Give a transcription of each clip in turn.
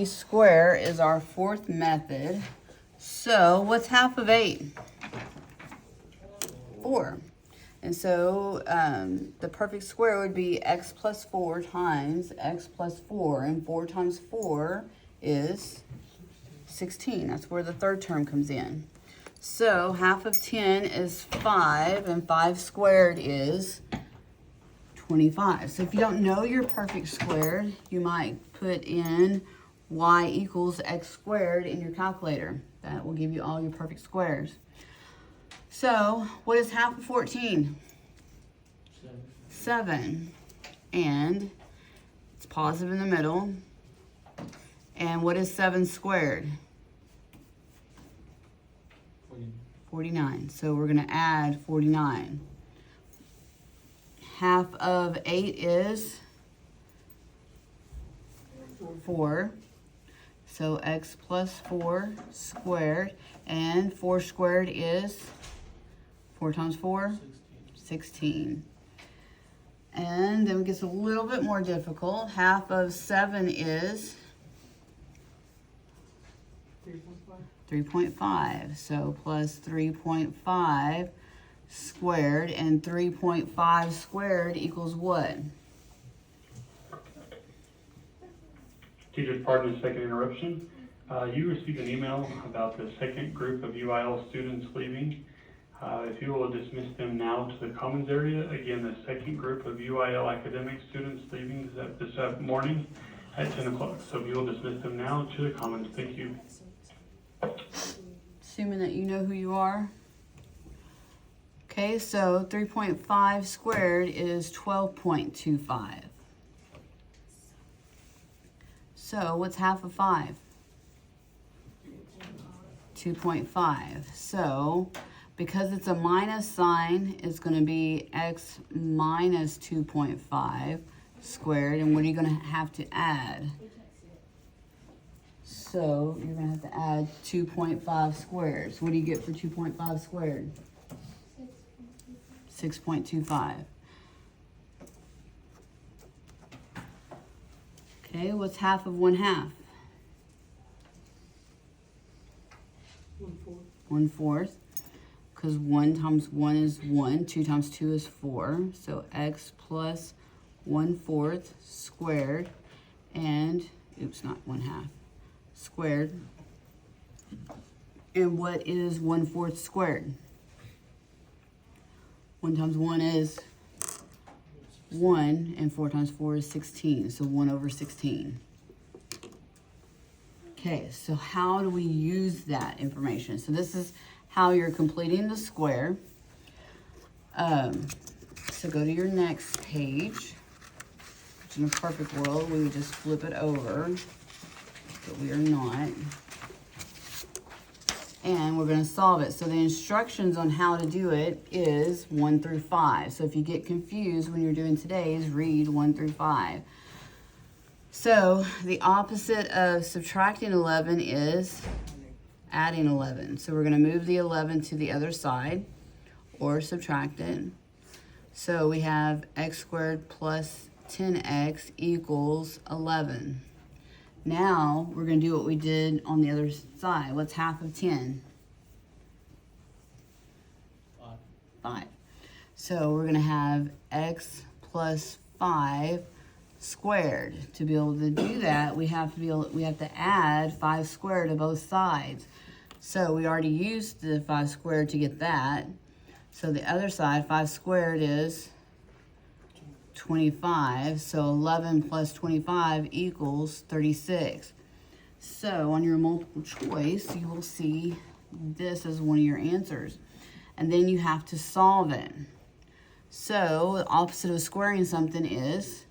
Square is our fourth method. So what's half of 8? 4. And so the perfect square would be x plus 4 times x plus 4. And 4 times 4 is 16. That's where the third term comes in. So half of 10 is 5, and 5 squared is 25. So if you don't know your perfect square, you might put in y equals x squared in your calculator. That will give you all your perfect squares. So what is half of 14? 7. And it's positive in the middle. And what is 7 squared? 49. So we're going to add 49. Half of 8 is 4. So x plus 4 squared. And 4 squared is 4 times 4? 16. And then it gets a little bit more difficult. Half of 7 is 3.5. So plus 3.5 squared, and 3.5 squared equals what? Teachers, pardon the second interruption. You received an email about the second group of UIL students leaving. If you will dismiss them now to the commons area. Again, the second group of UIL academic students leaving this morning at 10 o'clock. So if you will dismiss them now to the commons. Thank you. Assuming that you know who you are. Okay, so 3.5 squared is 12.25. So what's half of 5? 2.5. So because it's a minus sign, it's going to be x minus 2.5 squared. And what are you going to have to add? So you're going to have to add 2.5 squared. So what do you get for 2.5 squared? 6.25. Okay, what's half of 1/2? 1/4. Because 1 times 1 is 1, 2 times 2 is 4. So x plus 1/4 squared, and, oops, not 1/2, squared. And what is 1/4 squared? 1 times 1 is 1, and 4 times 4 is 16. So 1/16. Okay, so how do we use that information? So this is how you're completing the square. So go to your next page, which in a perfect world, we would just flip it over, but we are not. And we're going to solve it. So the instructions on how to do it is 1 through 5. So if you get confused when you're doing today's, read 1 through 5. So the opposite of subtracting 11 is adding 11. So we're going to move the 11 to the other side or subtract it. So we have x squared plus 10x equals 11. Now we're going to do what we did on the other side. What's half of 10? 5. So we're going to have x plus 5 squared. To be able to do that, we have to add 5 squared to both sides. So we already used the 5 squared to get that. So the other side, 5 squared is 25. So 11 plus 25 equals 36. So on your multiple choice, you will see this as one of your answers. And then you have to solve it. So the opposite of squaring something is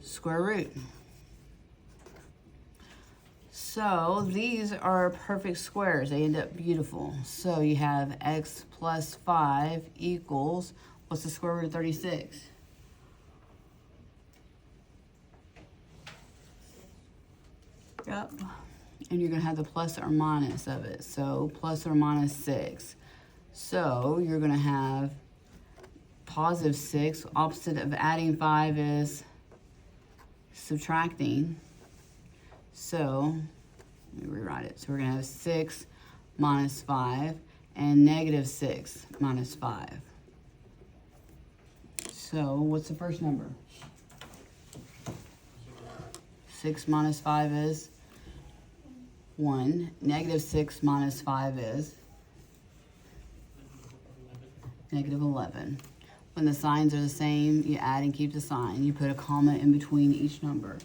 square root. So these are perfect squares. They end up beautiful. So you have x plus 5 equals, what's the square root of 36? Yep. And you're going to have the plus or minus of it. So plus or minus 6. So you're going to have positive 6. Opposite of adding 5 is subtracting. So, let me rewrite it. So we're gonna have 6 minus 5 and negative 6 minus 5. So what's the first number? 6 minus 5 is 1. Negative 6 minus 5 is negative 11. When the signs are the same, you add and keep the sign. You put a comma in between each number.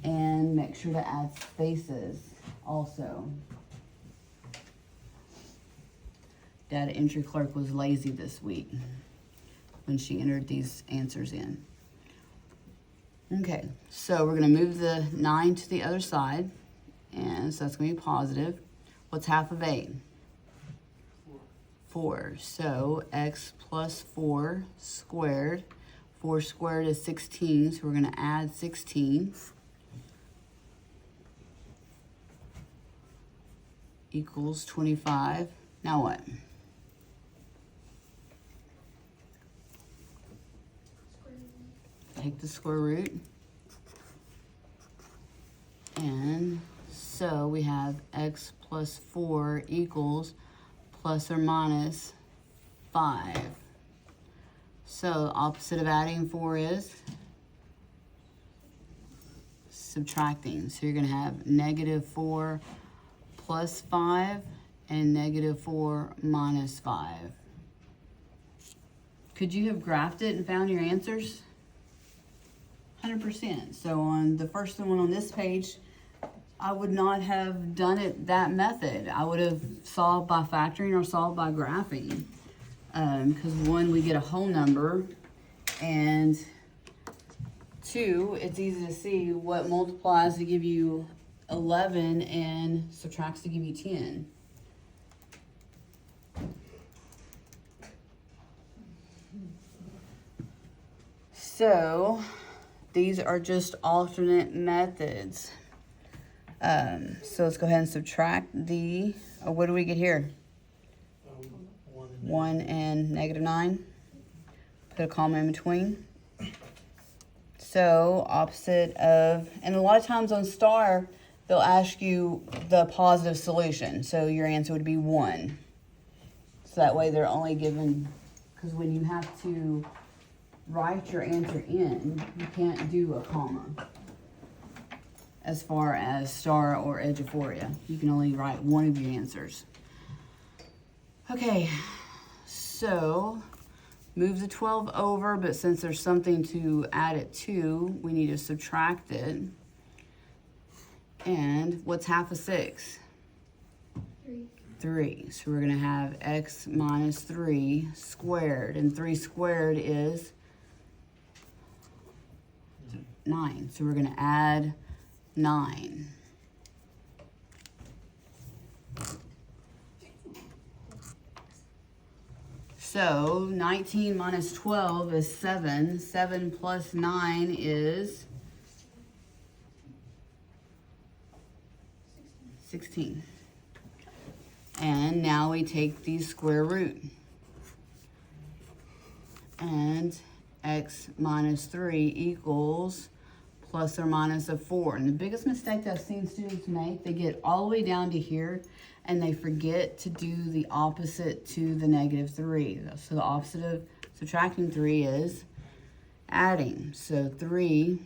And make sure to add spaces also. Data entry clerk was lazy this week when she entered these answers in. Okay, so we're gonna move the 9 to the other side, and so that's gonna be positive. What's half of 8? 4. So x plus 4 squared. 4 squared is 16, so we're gonna add 16. Equals 25. Now what? Take the square root. And so we have x plus 4 equals plus or minus 5. So opposite of adding 4 is subtracting. So you're going to have negative 4 plus 5 and negative 4 minus 5. Could you have graphed it and found your answers? 100%. So on the first one on this page, I would not have done it that method. I would have solved by factoring or solved by graphing. Because one, we get a whole number, and two, it's easy to see what multiplies to give you 11 and subtracts to give you 10. So these are just alternate methods. So let's go ahead and subtract the, what do we get here? 1 and negative 9. Put a comma in between. So opposite of, and a lot of times on STAR, they'll ask you the positive solution. So your answer would be 1. So that way they're only given, because when you have to write your answer in, you can't do a comma. As far as STAR or Eduphoria, you can only write one of your answers. Okay, so move the 12 over, but since there's something to add it to, we need to subtract it. And what's half of 6? 3. So we're gonna have x minus 3 squared, and 3 squared is 9. So we're gonna add 9. So 19 minus 12 is 7. 7 plus 9 is 16. And now we take the square root. And x minus 3 equals plus or minus of 4. And the biggest mistake that I've seen students make, they get all the way down to here and they forget to do the opposite to the negative 3. So the opposite of subtracting 3 is adding. So 3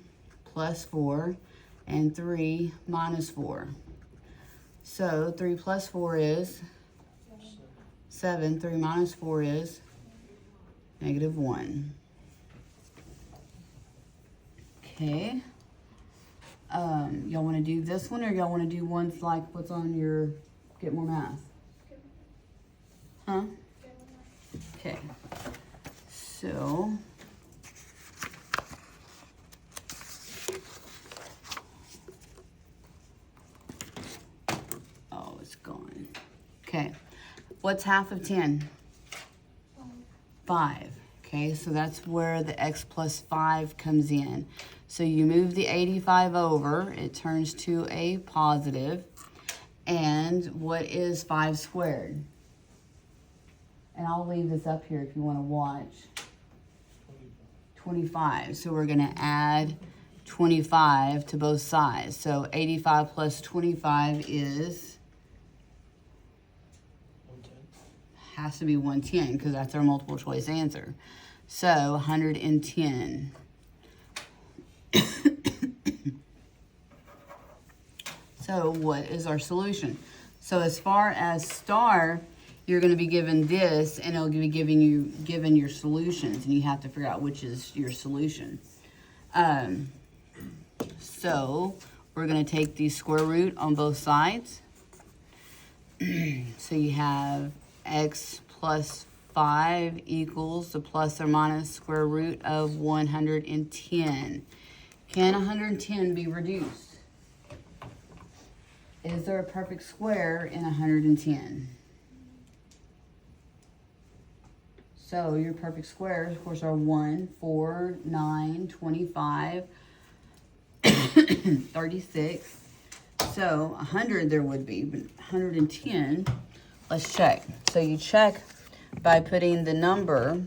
plus 4 and 3 minus 4. So 3 plus 4 is 7. 3 minus 4 is negative 1. Okay. Y'all want to do this one, or y'all want to do ones like what's on your Get More Math? Huh? Okay. So oh, it's gone. Okay. What's half of 10? 5. Okay, so that's where the x plus 5 comes in. So you move the 85 over, it turns to a positive. And what is 5 squared? And I'll leave this up here if you want to watch. 25. So we're going to add 25 to both sides. So 85 plus 25 is, has to be 110 because that's our multiple choice answer. So 110. So what is our solution? So as far as star, you're going to be given this, and it'll be given your solutions, and you have to figure out which is your solution. So we're going to take the square root on both sides. So you have x plus 5 equals the plus or minus square root of 110. Can 110 be reduced? Is there a perfect square in 110? So your perfect squares, of course, are 1, 4, 9, 25, 36. So 100 there would be, but 110, let's check. So you check by putting the number,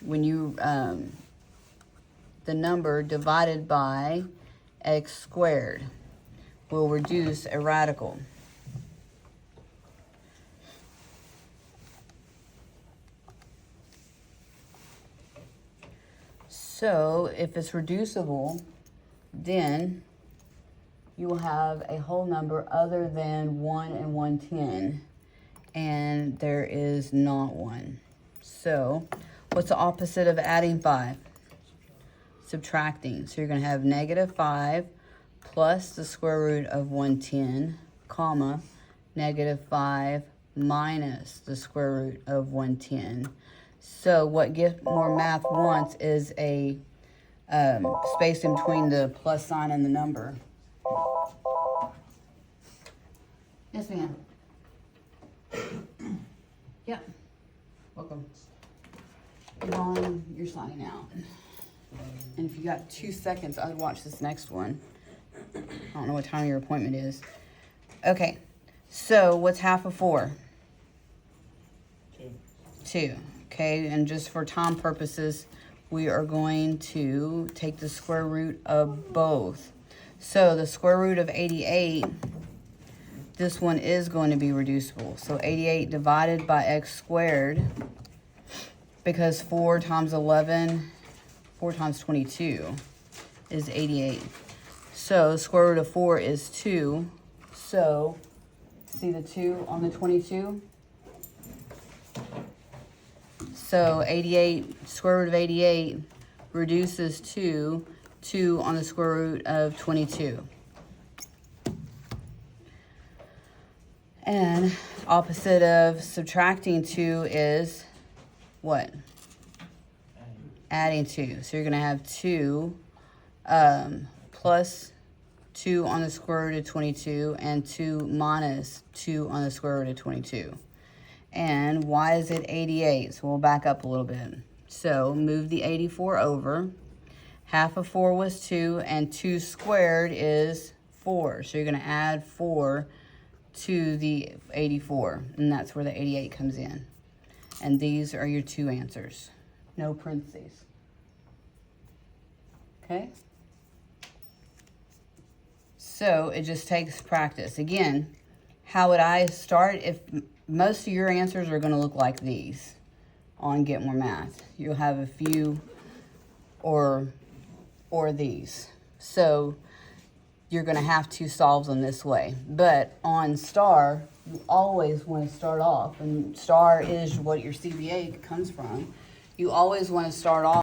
when you, the number divided by x squared will reduce a radical. So if it's reducible, then you will have a whole number other than 1 and 110, and there is not one. So what's the opposite of adding 5? Subtracting. So you're going to have negative 5 plus the square root of 110, comma, negative 5 minus the square root of 110. So what Get More Math wants is a space in between the plus sign and the number. Yes, ma'am. Yeah. Welcome. Yvonne, you're signing out. And if you got 2 seconds, I'd watch this next one. I don't know what time your appointment is. Okay. So what's half of 4? 2. Okay, and just for time purposes, we are going to take the square root of both. So the square root of 88, this one is going to be reducible. So 88 divided by x squared, because 4 times 11, 4 times 22 is 88. So the square root of 4 is 2. So see the 2 on the 22? So 88, square root of 88 reduces to 2 on the square root of 22. And opposite of subtracting 2 is what? Adding 2. So you're going to have 2 plus 2 on the square root of 22 and 2 minus 2 on the square root of 22. And why is it 88? So we'll back up a little bit. So move the 84 over. Half of 4 was 2, and 2 squared is 4. So you're going to add 4 to the 84, and that's where the 88 comes in. And these are your 2 answers. No parentheses. Okay? So it just takes practice. Again, how would I start? If most of your answers are going to look like these on Get More Math. You'll have a few or these. So you're going to have to solve them this way. But on STAR, you always want to start off, and STAR is what your CBA comes from. You always want to start off